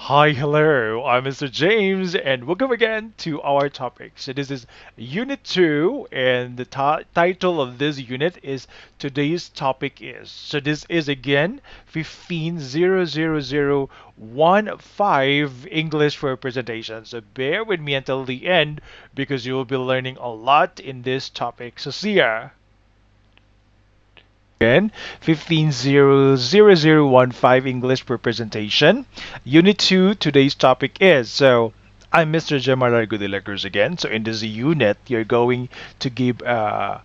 Hi, hello, I'm Mr. James, and welcome again to our topic. So, this is Unit 2, and the title of this unit is Today's Topic Is. So, this is again 150015 English for presentation. So, bear with me until the end because you will be learning a lot in this topic. So, see ya. Again, 150015 English per presentation. Unit 2, today's topic is. So, I'm Mr. Jamal Argudilacruz again. So, in this unit, you're going to give, you are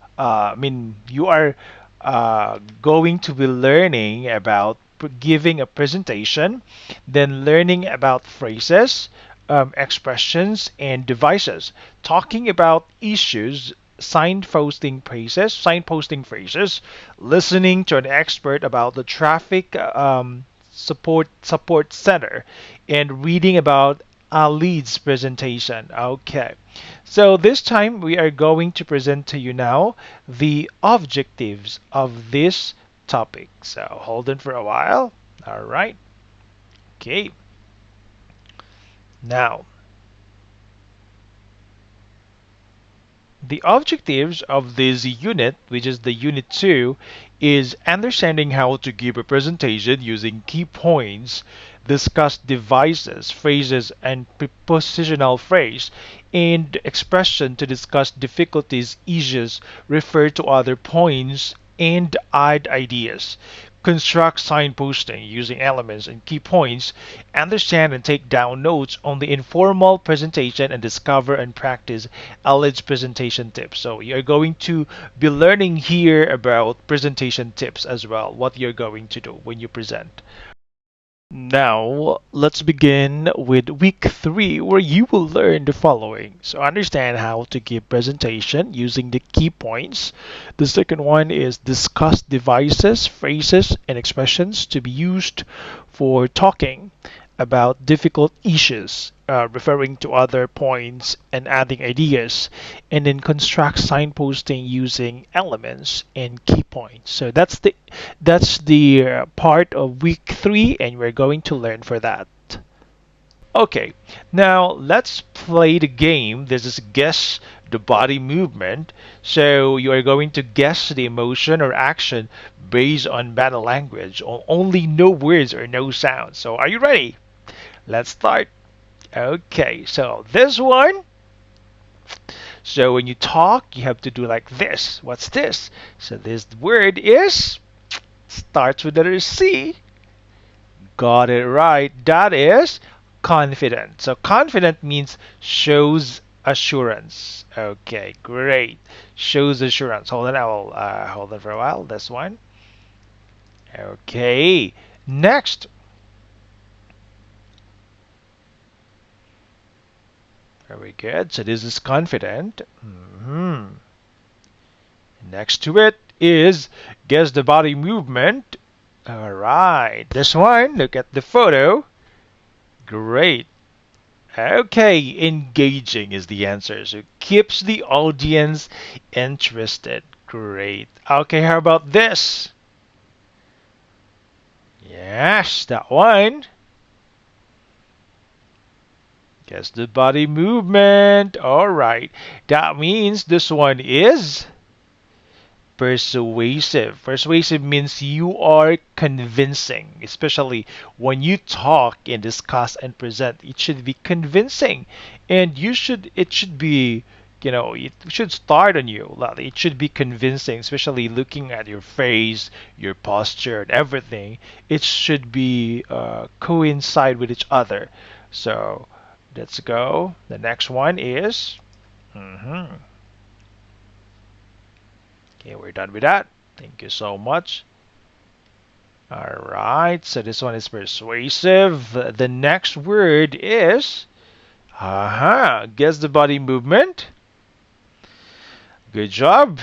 going to be learning about giving a presentation, then learning about phrases, expressions, and devices, talking about issues, signposting phrases, listening to an expert about the traffic support center, and reading about a lead's presentation. Okay, so this time we are going to present to you now the objectives of this topic. So hold on for a while. All right. Okay. Now, the objectives of this unit, which is the unit 2, is understanding how to give a presentation using key points, discuss devices, phrases, and prepositional phrase, and expression to discuss difficulties, issues, refer to other points, and add ideas. Construct signposting using elements and key points, understand and take down notes on the informal presentation, and discover and practice Aled's presentation tips. So you're going to be learning here about presentation tips as well, what you're going to do when you present. Now, let's begin with week 3, where you will learn the following. So, understand how to give presentation using the key points. The second one is discuss devices, phrases, and expressions to be used for talking about difficult issues, referring to other points and adding ideas, and then construct signposting using elements and key points. So that's the part of week 3, and we're going to learn for that. Okay, now let's play the game. This is guess the body movement. So you are going to guess the emotion or action based on body language, only no words or no sounds. So are you ready? Let's start. Okay, so this one. So when you talk, you have to do like this. What's this? So this word is starts with the letter C. Got it right. That is confident. So confident means shows assurance. Okay, great. Shows assurance. Hold on, I will hold on for a while. This one. Okay. Next. Very good. So this is confident. Next to it is guess the body movement. All right. This one, look at the photo. Great. Okay, engaging is the answer. So keeps the audience interested. Great. Okay, how about this? Yes, that one. Guess the body movement. All right. That means this one is persuasive. Persuasive means you are convincing, especially when you talk and discuss and present. It should be convincing, and it should be, it should start on you. Like, it should be convincing, especially looking at your face, your posture, and everything. It should be coincide with each other. So let's go. The next one is. Okay, we're done with that. Thank you so much. All right, so this one is persuasive. The next word is, guess the body movement. Good job.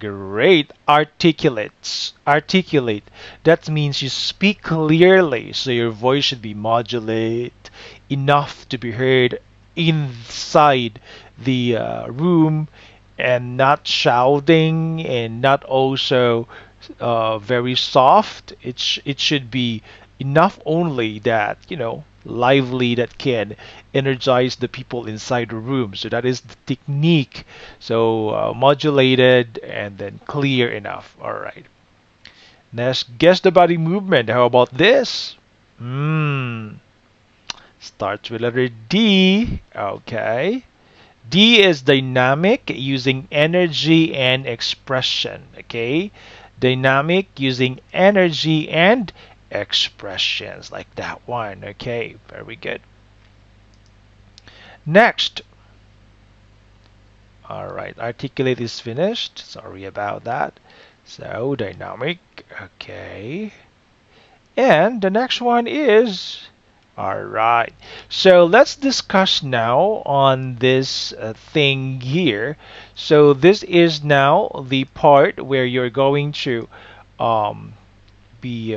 Great. Articulates. Articulate. That means you speak clearly, so your voice should be modulate enough to be heard inside the room, and not shouting and not also very soft. It should be enough only that, lively, that can energize the people inside the room. So that is the technique. So modulated and then clear enough. All right. Next, guess the body movement. How about this? Hmm. Starts with letter D. Okay. D is dynamic, using energy and expression. Okay. Dynamic, using energy and expressions, like that one. Okay. Very good. Next. All right. Articulate is finished. Sorry about that. So dynamic. Okay. And the next one is, all right. So let's discuss now on this thing here. So this is now the part where you're going to um, be.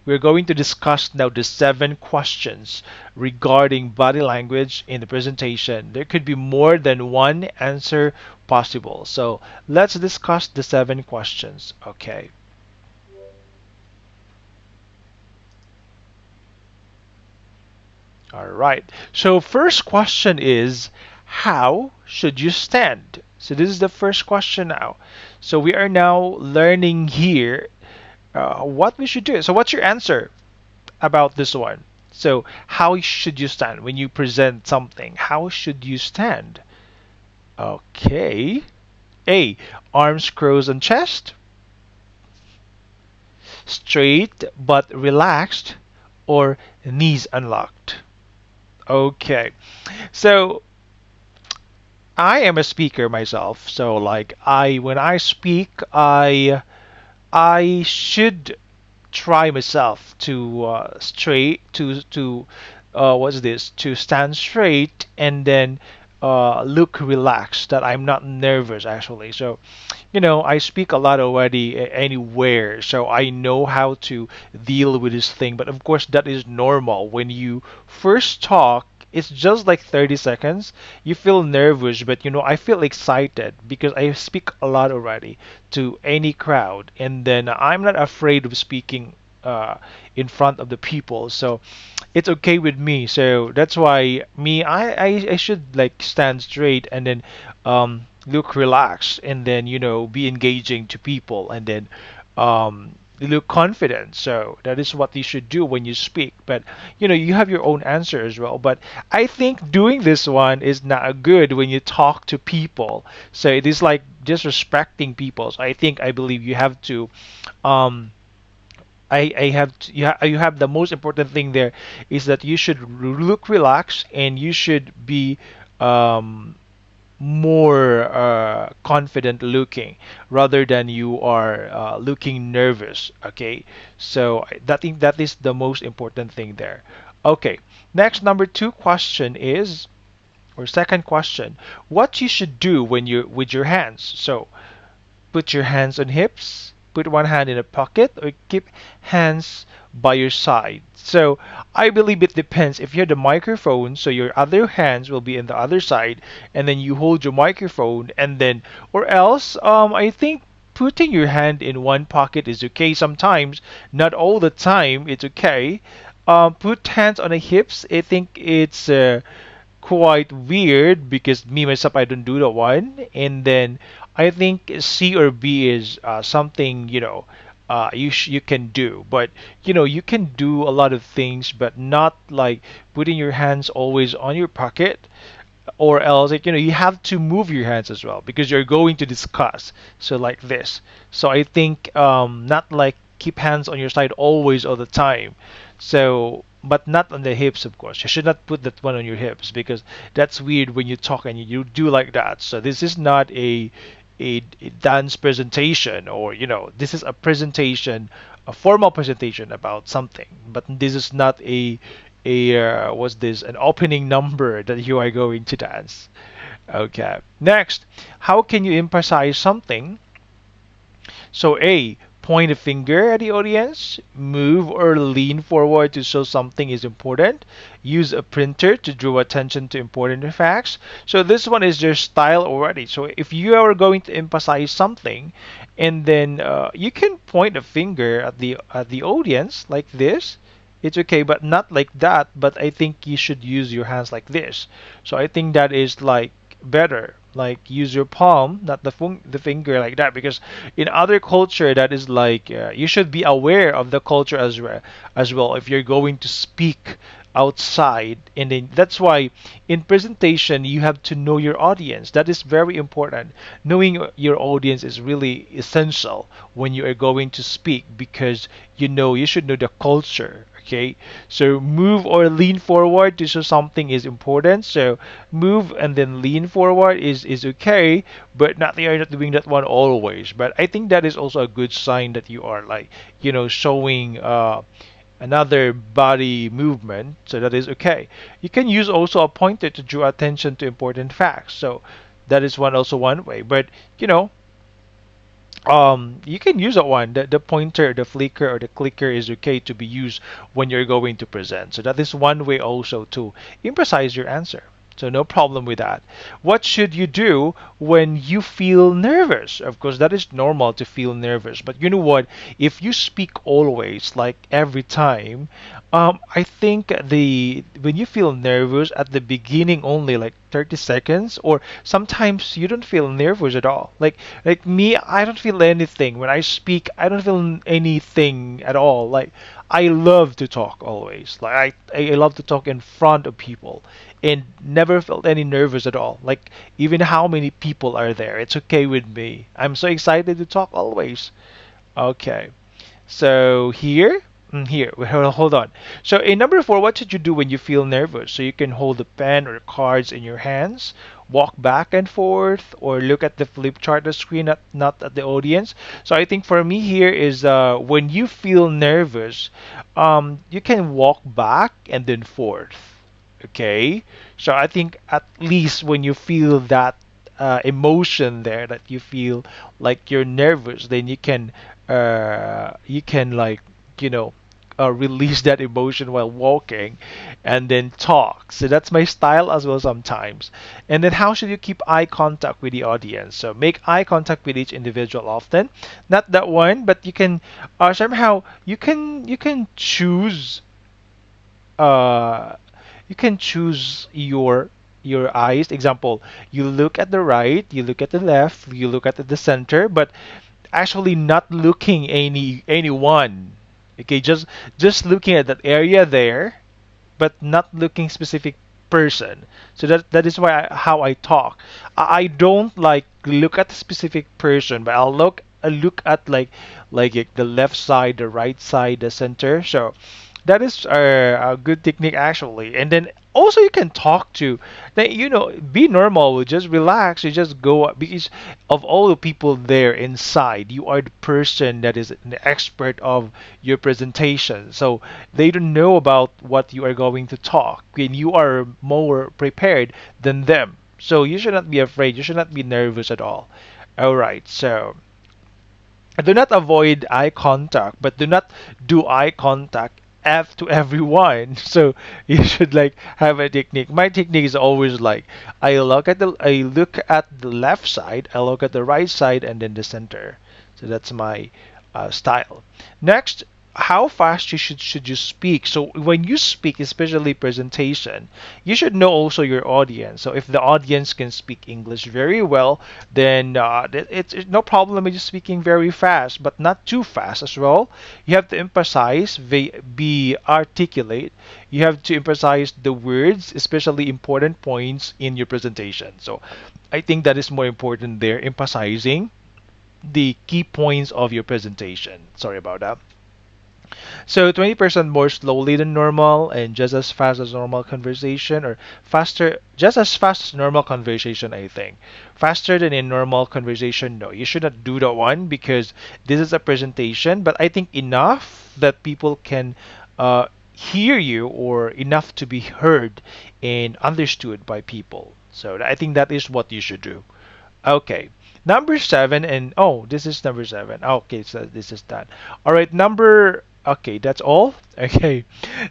We're going to discuss now the 7 questions regarding body language in the presentation. There could be more than one answer possible. So let's discuss the 7 questions. Okay. All right. So first question is, how should you stand? So this is the first question now. So we are now learning here what we should do. So what's your answer about this one? So how should you stand when you present something? How should you stand? Okay. A. Arms crossed on chest. Straight but relaxed. Or knees unlocked. Okay. So I am a speaker myself, so like I when I speak, I should try myself to straight to what's this to stand straight and then look relaxed, that I'm not nervous actually. So I speak a lot already anywhere, so I know how to deal with this thing. But of course, that is normal. When you first talk, it's just like 30 seconds. You feel nervous, but I feel excited because I speak a lot already to any crowd, and then I'm not afraid of speaking in front of the people. So it's okay with me. So that's why me, I should like stand straight and then look relaxed and then be engaging to people and then look confident. So that is what you should do when you speak. But you have your own answer as well. But I think doing this one is not good when you talk to people. So it is like disrespecting people. So I believe you have to um I have to, you have the most important thing there is that you should look relaxed and you should be um, more confident looking rather than you are looking nervous. Okay, so that think that is the most important thing there. Okay, next number 2 question is, or second question, what you should do when you with your hands. So put your hands on hips, put one hand in a pocket, or keep hands by your side. So I believe it depends. If you have the microphone, so your other hands will be in the other side, and then you hold your microphone, and then, or else, I think putting your hand in one pocket is okay sometimes, not all the time. It's okay. Put hands on the hips. I think it's quite weird because me myself I don't do that one. And then I think C or B is something you can do, but you can do a lot of things, but not like putting your hands always on your pocket, or else like you have to move your hands as well because you're going to discuss. So like this. So I think not like keep hands on your side always all the time. So but not on the hips, of course. You should not put that one on your hips because that's weird when you talk and you do like that. So this is not a dance presentation, or this is a presentation, a formal presentation about something, but this is not a was this an opening number that you are going to dance. Okay, next, how can you emphasize something? So A, point a finger at the audience, move or lean forward to show something is important, use a printer to draw attention to important facts. So this one is your style already. So if you are going to emphasize something, and then you can point a finger at the audience like this, it's okay, but not like that. But I think you should use your hands like this. So I think that is like better. Like use your palm, not the finger like that, because in other culture that is like you should be aware of the culture as well if you're going to speak outside. And then that's why in presentation you have to know your audience. That is very important. Knowing your audience is really essential when you are going to speak, because you should know the culture. Okay, so move or lean forward to show something is important. So move and then lean forward is okay, but not you're not doing that one always. But I think that is also a good sign that you are like showing another body movement, so that is okay. You can use also a pointer to draw attention to important facts, so that is one way. But you know you can use that one. The pointer, the flicker, or the clicker is okay to be used when you're going to present. So that is one way also to emphasize your answer. So no problem with that. What should you do when you feel nervous? Of course, that is normal to feel nervous. But you know what? If you speak always, like every time, I think the when you feel nervous at the beginning only, like 30 seconds, or sometimes you don't feel nervous at all. Like me, I don't feel anything when I speak. I don't feel anything at all. Like I love to talk always. Like I love to talk in front of people, and never felt any nervous at all. Like even how many people are there, it's okay with me. I'm so excited to talk always. Okay. So here, here, hold on. So in number four, what should you do when you feel nervous? So you can hold a pen or cards in your hands, walk back and forth, or look at the flip chart on the screen, not at the audience. So I think for me here is when you feel nervous, you can walk back and then forth. Okay, so I think at least when you feel that emotion there, that you feel like you're nervous, then you can like you know release that emotion while walking and then talk. So that's my style as well sometimes. And then how should you keep eye contact with the audience? So make eye contact with each individual often, not that one, but you can somehow you can choose uh your eyes. Example, you look at the right, you look at the left, you look at the center, but actually not looking anyone. Okay, just looking at that area there, but not looking specific person. So that is why how I talk. I don't like look at a specific person, but I look at like the left side, the right side, the center. So that is a good technique actually. And then also you can talk to, then be normal, just relax, you just go because of all the people there inside. You are the person that is an expert of your presentation, so they don't know about what you are going to talk, and you are more prepared than them. So you should not be afraid. You should not be nervous at all. All right. So do not avoid eye contact, but do not do eye contact to everyone. So you should like have a technique. My technique is always like I look at the left side, I look at the right side, and then the center. So that's my style. Next, how fast should you speak? So when you speak, especially presentation, you should know also your audience. So if the audience can speak English very well, then it's no problem with you speaking very fast, but not too fast as well. You have to emphasize, be articulate. You have to emphasize the words, especially important points in your presentation. So I think that is more important there, emphasizing the key points of your presentation. Sorry about that. So 20% more slowly than normal and just as fast as normal conversation, or faster, just as fast as normal conversation, I think. Faster than in normal conversation, no. You should not do that one because this is a presentation, but I think enough that people can hear you, or enough to be heard and understood by people. So I think that is what you should do. Okay. Number seven, and oh, this is number seven. Okay, so this is that. All right, number Okay, that's all. Okay,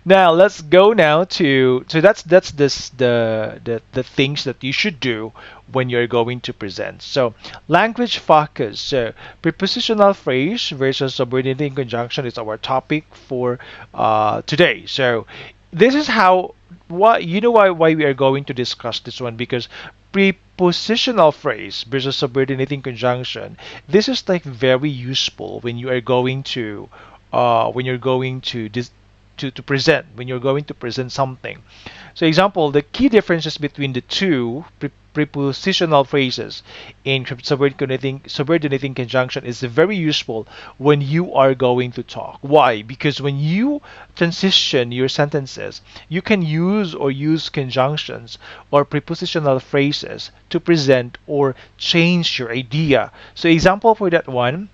now let's go now to that's this the things that you should do when you're going to present. So language focus. So prepositional phrase versus subordinating conjunction is our topic for today. So this is how what you know why we are going to discuss this one because prepositional phrase versus subordinating conjunction. This is like very useful when you are going to when you're going to to present when you're going to present something. So example, the key differences between the two prepositional phrases in subordinating conjunction is very useful when you are going to talk. Why? Because when you transition your sentences, you can use conjunctions or prepositional phrases to present or change your idea. So example for that one,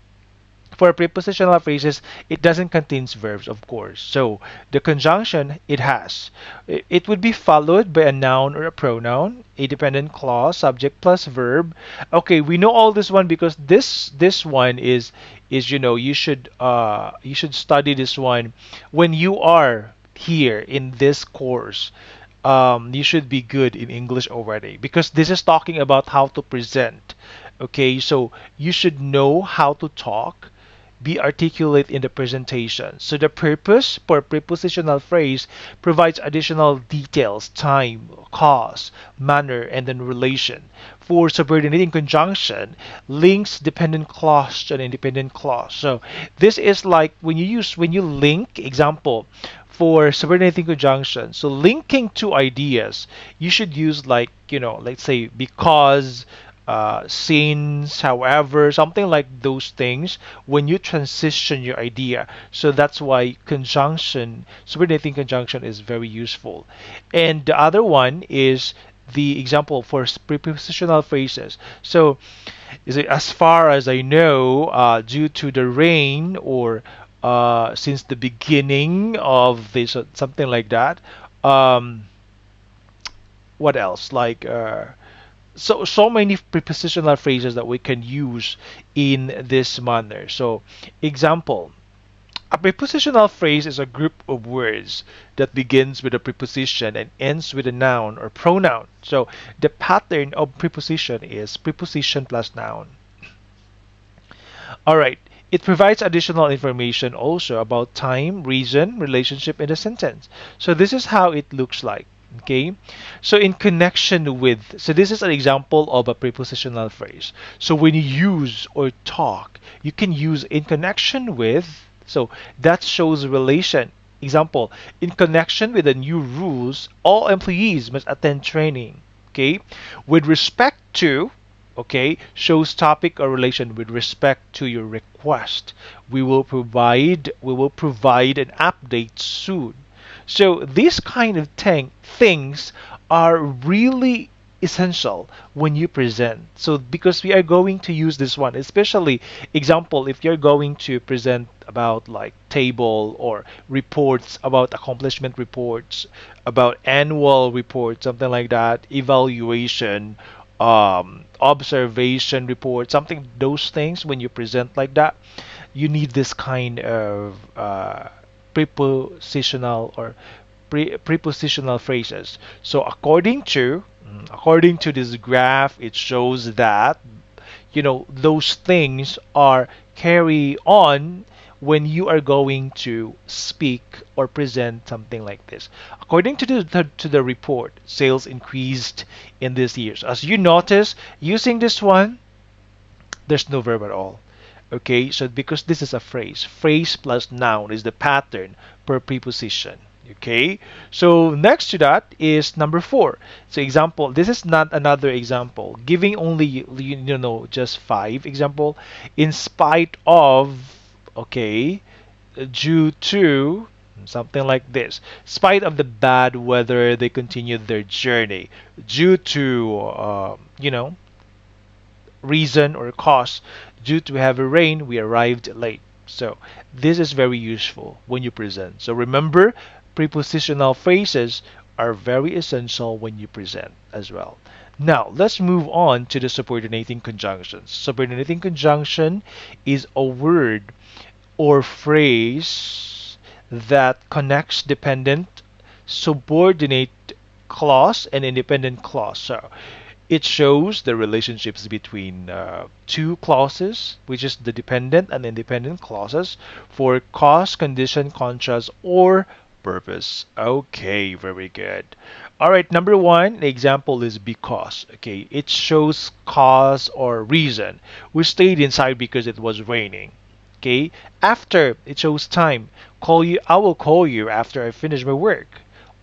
for prepositional phrases, it doesn't contain verbs, of course. So the conjunction it has, it would be followed by a noun or a pronoun, a dependent clause, subject plus verb. Okay, we know all this one because this one is you should study this one when you are here in this course. You should be good in English already because this is talking about how to present. Okay, so you should know how to talk, be articulate in the presentation. So the purpose for prepositional phrase provides additional details, time, cause, manner, and then relation. For subordinating conjunction, links dependent clause to an independent clause. So this is like when you link, example, for subordinating conjunction. So linking two ideas, you should use like, let's say because, since, however, something like those things when you transition your idea. So that's why subordinating conjunction is very useful. And the other one is the example for prepositional phrases. So, is it as far as I know, due to the rain or since the beginning of this, something like that. Um, what else? Like so many prepositional phrases that we can use in this manner. So, example, a prepositional phrase is a group of words that begins with a preposition and ends with a noun or pronoun. So, the pattern of preposition is preposition plus noun. All right. It provides additional information also about time, reason, relationship in the sentence. So this is how it looks like. Okay. So in connection with, so this is an example of a prepositional phrase. So when you use or talk, you can use in connection with. So that shows relation. Example, in connection with the new rules, all employees must attend training. Okay. With respect to, okay, shows topic or relation with respect to your request. We will provide an update soon. So these kind of things are really essential when you present. So because we are going to use this one, especially example if you're going to present about like table or reports about accomplishment reports, about annual reports, something like that, evaluation, observation report, something those things when you present like that, you need this kind of prepositional or prepositional phrases. So according to this graph, it shows that those things are carry on when you are going to speak or present something like this. According to the report, sales increased in these years. As you notice, using this one, there's no verb at all. Okay, so because this is a phrase plus noun is the pattern per preposition. Okay, so next to that is number four. So example, this is not another example, giving only just five example. In spite of, okay, due to something like this. Spite of the bad weather, they continued their journey. Due to reason or cause, due to heavy rain, we arrived late. So this is very useful when you present. So remember, prepositional phrases are very essential when you present as well. Now, let's move on to the subordinating conjunctions. Subordinating conjunction is a word or phrase that connects dependent, subordinate clause, and independent clause. So it shows the relationships between two clauses, which is the dependent and independent clauses for cause, condition, contrast, or purpose. Okay, very good. All right, number one, the example is because. Okay, it shows cause or reason. We stayed inside because it was raining. Okay, after, it shows time. Call you, I will call you after I finish my work.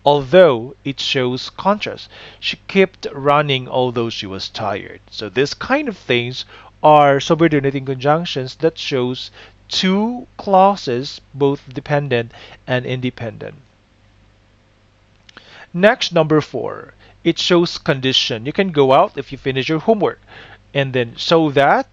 Although it shows contrast. She kept running although she was tired. So this kind of things are subordinating conjunctions that shows two clauses, both dependent and independent. Next, number four, it shows condition. You can go out if you finish your homework. And then, so that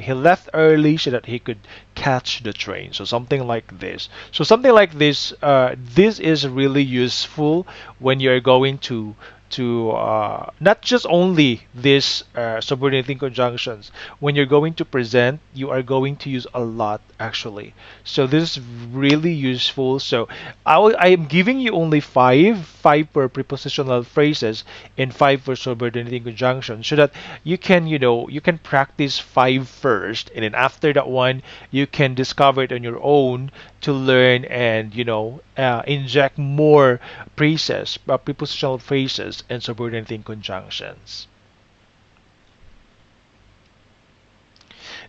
he left early so that he could catch the train. So something like this. So something like this, this is really useful when you're going to not just only this subordinating conjunctions. When you're going to present, you are going to use a lot actually. So this is really useful. So I am giving you only five per prepositional phrases and five for subordinating conjunctions, so that you can, you can practice five first, and then after that one, you can discover it on your own to learn and inject more phrases, prepositional phrases, and subordinating conjunctions.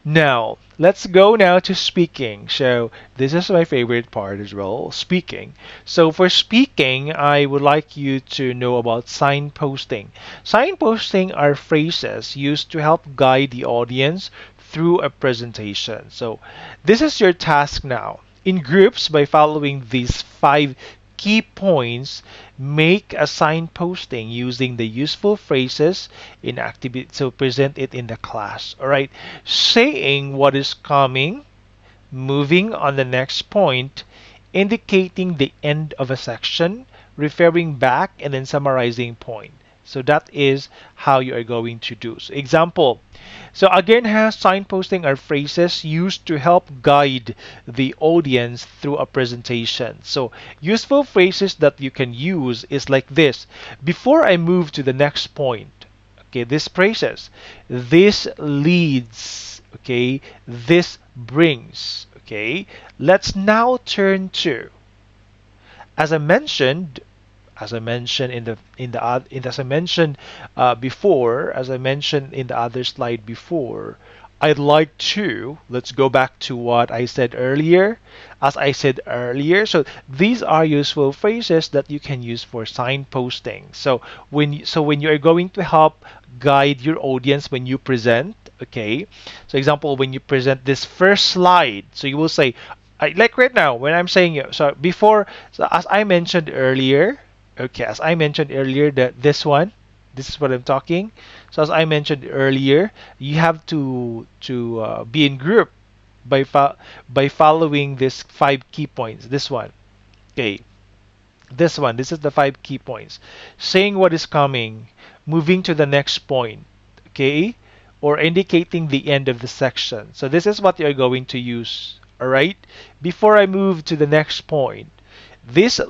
Now, let's go now to speaking. So, this is my favorite part as well, speaking. So, for speaking, I would like you to know about signposting. Signposting are phrases used to help guide the audience through a presentation. So, this is your task now. In groups, by following these five key points, make a signposting using the useful phrases in activity, so present it in the class. All right, saying what is coming, moving on the next point, indicating the end of a section, referring back, and then summarizing point. So that is how you are going to do. So example. So again, has signposting are phrases used to help guide the audience through a presentation. So useful phrases that you can use is like this. Before I move to the next point, okay, this phrases. This leads, okay, this brings, okay. Let's now turn to, as I mentioned, as I mentioned before, as I mentioned in the other slide before, I'd like to, let's go back to what I said earlier. As I said earlier, so these are useful phrases that you can use for signposting. So when you are going to help guide your audience when you present, okay. So example, when you present this first slide, so you will say, like right now when I'm saying it. So before, so as I mentioned earlier, okay, as I mentioned earlier, that this is what I'm talking. So as I mentioned earlier, you have to be in group by by following this five key points. This one, okay, this one. This is the five key points. Saying what is coming, moving to the next point, okay, or indicating the end of the section. So this is what you're going to use. All right. Before I move to the next point, this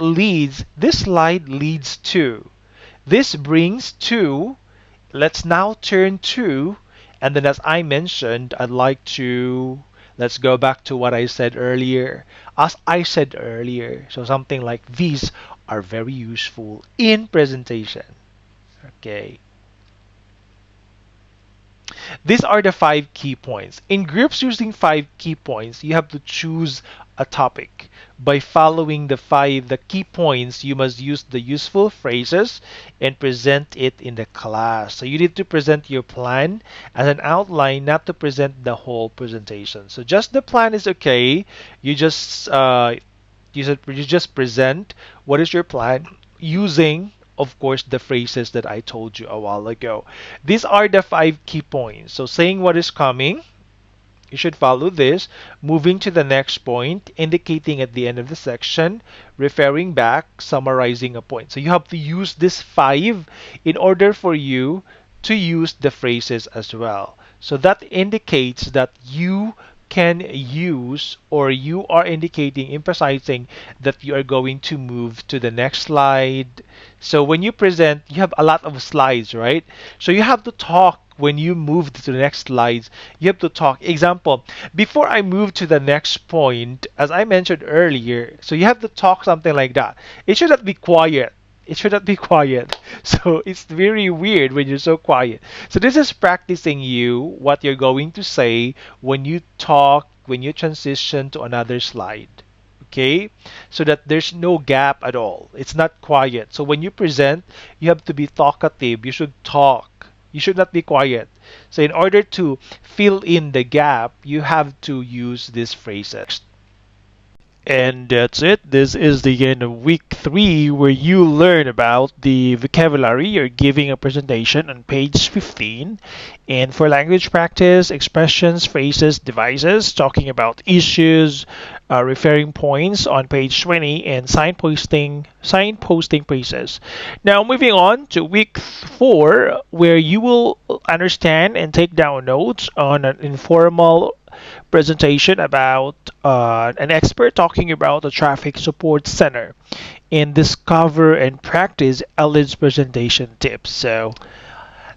slide leads to, this brings to, let's now turn to, and then as I mentioned, I'd like to, let's go back to what I said earlier. As I said earlier, so something like these are very useful in presentation. Okay. These are the five key points. In groups using five key points, you have to choose a topic. By following the key points, you must use the useful phrases and present it in the class. So you need to present your plan as an outline, not to present the whole presentation. So just the plan is okay. You just present what is your plan using, of course, the phrases that I told you a while ago. These are the five key points. So saying what is coming, you should follow this. Moving to the next point, indicating at the end of the section, referring back, summarizing a point. So you have to use this five in order for you to use the phrases as well. So that indicates that you can use, or you are indicating, emphasizing that you are going to move to the next slide. So when you present, you have a lot of slides, right? So you have to talk when you move to the next slides. You have to talk. Example, before I move to the next point, as I mentioned earlier, so you have to talk something like that. It should not be quiet. It should not be quiet. So it's very weird when you're so quiet. So this is practicing you what you're going to say when you talk, when you transition to another slide. Okay? So that there's no gap at all. It's not quiet. So when you present, you have to be talkative. You should talk. You should not be quiet. So in order to fill in the gap, you have to use these phrases. And that's it. This is the end of week 3, where you learn about the vocabulary. You're giving a presentation on page 15. And for language practice, expressions, phrases, devices, talking about issues, referring points on page 20, and signposting phrases. Now, moving on to week 4, where you will understand and take down notes on an informal presentation about an expert talking about the traffic support center, and discover and practice Ellen's presentation tips. So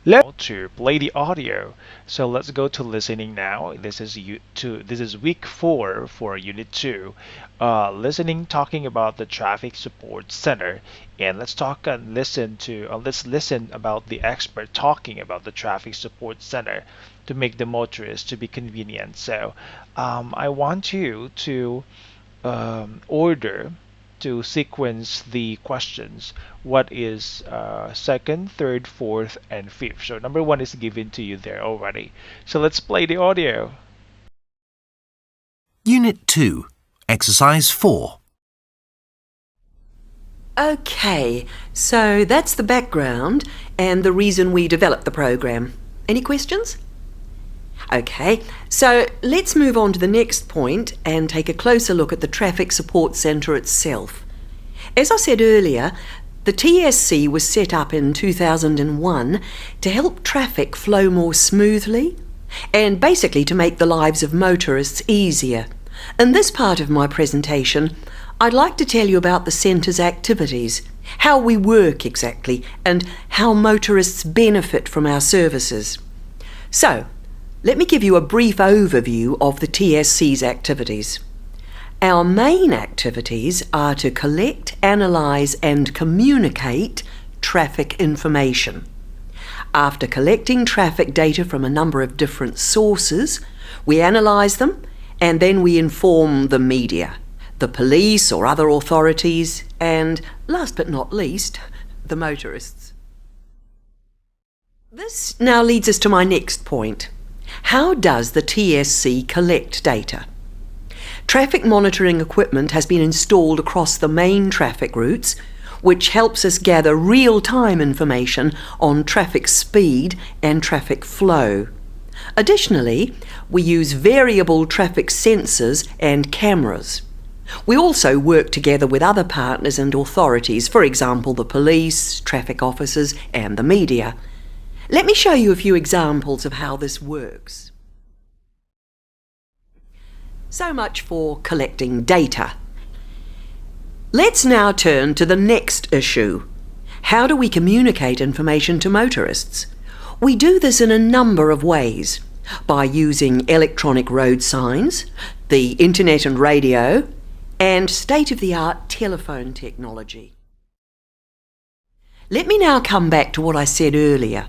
let's to play the audio. So let's go to listening now. This is week 4 for unit 2. Listening, talking about the traffic support center, and let's talk and listen to let's listen about the expert talking about the traffic support center to make the motorist to be convenient. So I want you to order to sequence the questions. What is second, third, fourth, and fifth? So number 1 is given to you there already. So let's play the audio. Unit 2, Exercise 4. Okay, so that's the background and the reason we developed the program. Any questions? Okay, so let's move on to the next point and take a closer look at the Traffic Support Centre itself. As I said earlier, the TSC was set up in 2001 to help traffic flow more smoothly and basically to make the lives of motorists easier. In this part of my presentation, I'd like to tell you about the centre's activities, how we work exactly, and how motorists benefit from our services. So, let me give you a brief overview of the TSC's activities. Our main activities are to collect, analyse and communicate traffic information. After collecting traffic data from a number of different sources, we analyse them and then we inform the media, the police or other authorities, and last but not least, the motorists. This now leads us to my next point. How does the TSC collect data? Traffic monitoring equipment has been installed across the main traffic routes, which helps us gather real-time information on traffic speed and traffic flow. Additionally, we use variable traffic sensors and cameras. We also work together with other partners and authorities, for example the police, traffic officers and the media. Let me show you a few examples of how this works. So much for collecting data. Let's now turn to the next issue. How do we communicate information to motorists? We do this in a number of ways. By using electronic road signs, the internet and radio, and state-of-the-art telephone technology. Let me now come back to what I said earlier.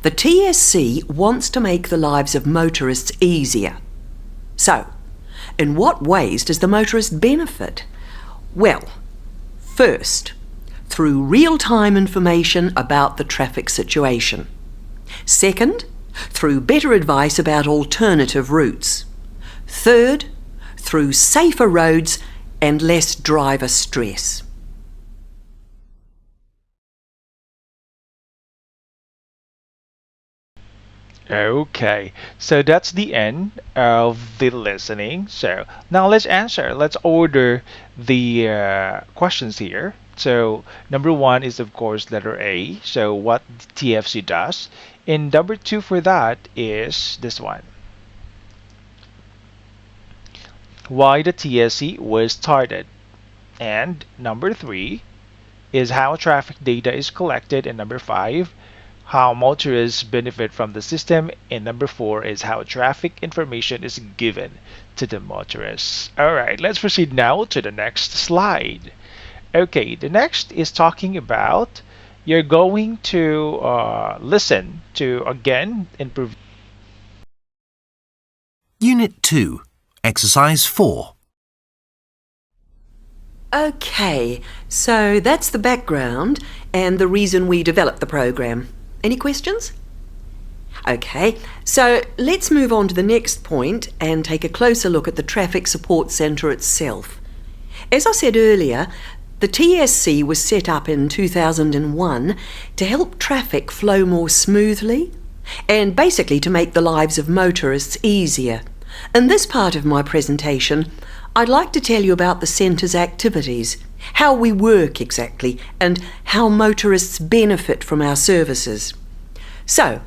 The TSC wants to make the lives of motorists easier. So, in what ways does the motorist benefit? Well, first, through real-time information about the traffic situation. Second, through better advice about alternative routes. Third, through safer roads and less driver stress. Okay, so that's the end of the listening. So now let's answer. Let's order the questions here. So number 1 is of course letter A. So what TFC does. And number 2 for that is this one. why the TSC was started. And number 3 is how traffic data is collected. And number 5, how motorists benefit from the system. And number 4 is how traffic information is given to the motorists. Alright, let's proceed now to the next slide. Okay, the next is talking about you're going to listen to again improve. Unit 2, Exercise 4. Okay, so that's the background and the reason we developed the program. Any questions? Okay, so let's move on to the next point and take a closer look at the Traffic Support Centre itself. As I said earlier, the TSC was set up in 2001 to help traffic flow more smoothly and basically to make the lives of motorists easier. In this part of my presentation, I'd like to tell you about the centre's activities, how we work exactly, and how motorists benefit from our services. So,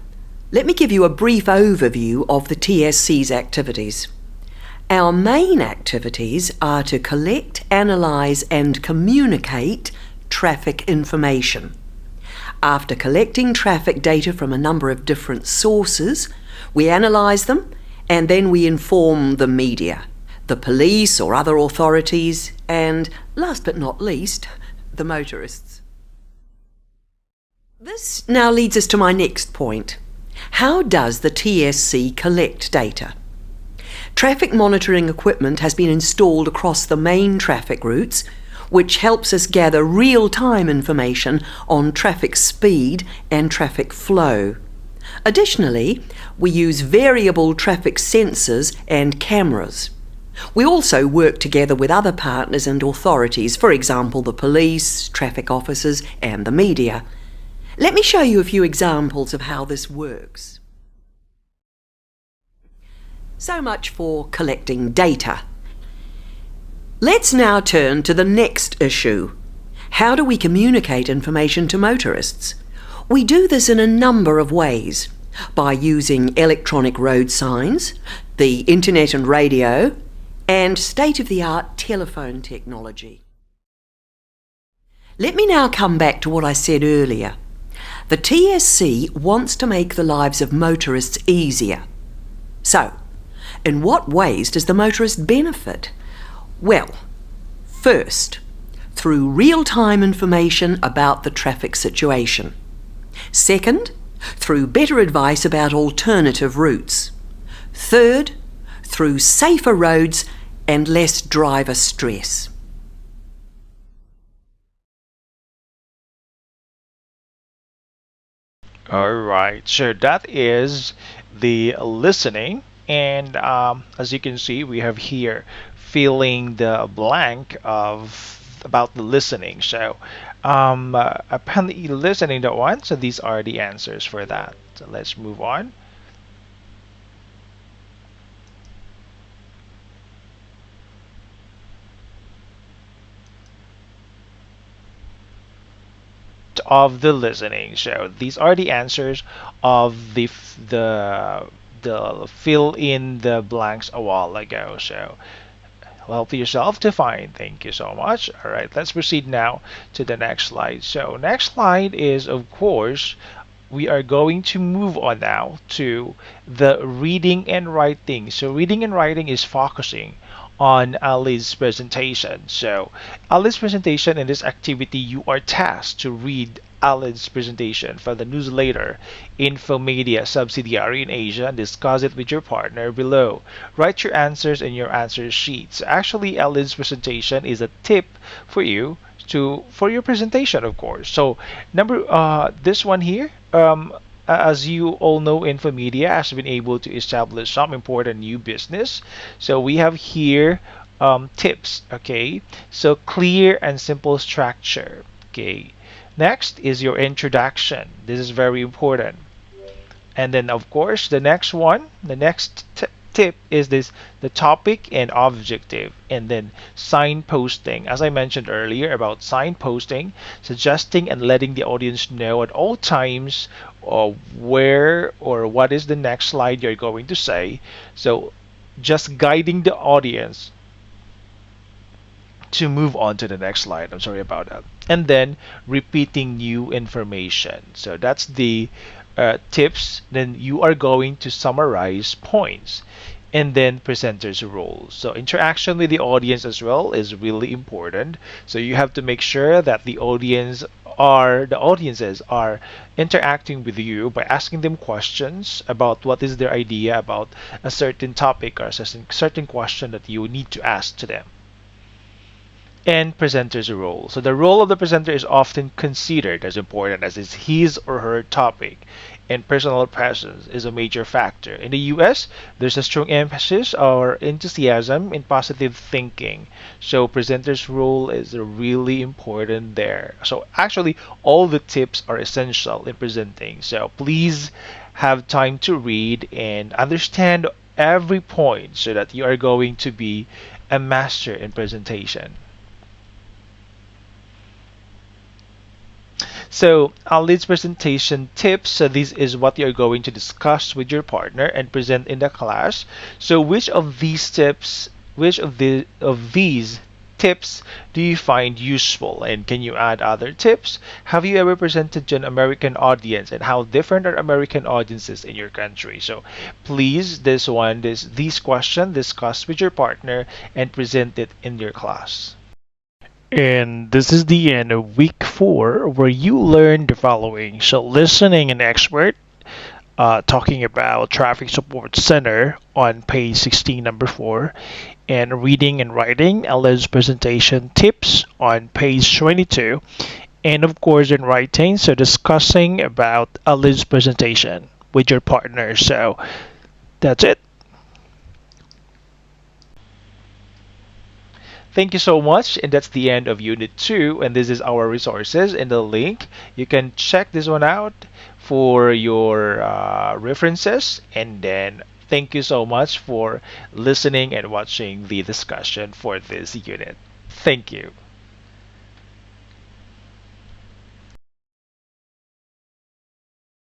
let me give you a brief overview of the TSC's activities. Our main activities are to collect, analyse and communicate traffic information. After collecting traffic data from a number of different sources, we analyse them and then we inform the media, the police or other authorities, and last but not least, the motorists. This now leads us to my next point. How does the TSC collect data? Traffic monitoring equipment has been installed across the main traffic routes, which helps us gather real-time information on traffic speed and traffic flow. Additionally, we use variable traffic sensors and cameras. We also work together with other partners and authorities, for example the police, traffic officers and the media. Let me show you a few examples of how this works. So much for collecting data. Let's now turn to the next issue. How do we communicate information to motorists? We do this in a number of ways, by using electronic road signs, the internet and radio, and state-of-the-art telephone technology. Let me now come back to what I said earlier. The TSC wants to make the lives of motorists easier. So, in what ways does the motorist benefit? Well, first, through real-time information about the traffic situation. Second, through better advice about alternative routes. Third, through safer roads and less driver stress. Alright, so that is the listening. And as you can see, we have here filling the blank of about the listening. So apparently listening that one. So these are the answers for that. So let's move on. Of the listening. So these are the answers of the fill in the blanks a while ago. So help yourself to find. Thank you so much. All right, let's proceed now to the next slide. So next slide is, of course, we are going to move on now to the reading and writing. So reading and writing is focusing on Ali's presentation. So Ali's presentation, in this activity, you are tasked to read Ali's presentation from the newsletter Infomedia subsidiary in Asia and discuss it with your partner below. Write your answers in your answer sheets. Actually, Ali's presentation is a tip for you for your presentation, of course. So this one here, as you all know, Infomedia has been able to establish some important new business. So we have here tips. Okay, so clear and simple structure. Okay, next is your introduction. This is very important. And then of course the next one, the next tip is the topic and objective, and then signposting. As I mentioned earlier about signposting, suggesting and letting the audience know at all times where or what is the next slide you're going to say. So just guiding the audience to move on to the next slide. I'm sorry about that. And then repeating new information. So that's the tips. Then you are going to summarize points. And then presenter's role. So interaction with the audience as well is really important. So you have to make sure that the audiences are interacting with you by asking them questions about what is their idea about a certain topic or a certain question that you need to ask to them. And presenter's role. So the role of the presenter is often considered as important as is his or her topic, and personal presence is a major factor. In the US, there's a strong emphasis or enthusiasm in positive thinking. So presenter's role is really important there. So actually, all the tips are essential in presenting. So please have time to read and understand every point so that you are going to be a master in presentation. So, leads presentation tips. So, this is what you're going to discuss with your partner and present in the class. So, which of these tips do you find useful? And can you add other tips? Have you ever presented to an American audience, and how different are American audiences in your country? So, please, these questions discuss with your partner and present it in your class. And this is the end of week 4, where you learn the following. So, listening an expert, talking about Traffic Support Center on page 16, number 4, and reading and writing Ellen's presentation tips on page 22, and of course, in writing, so discussing about Ellen's presentation with your partner. So, that's it. Thank you so much, and that's the end of Unit 2, and this is our resources in the link. You can check this one out for your references, and then thank you so much for listening and watching the discussion for this unit. Thank you.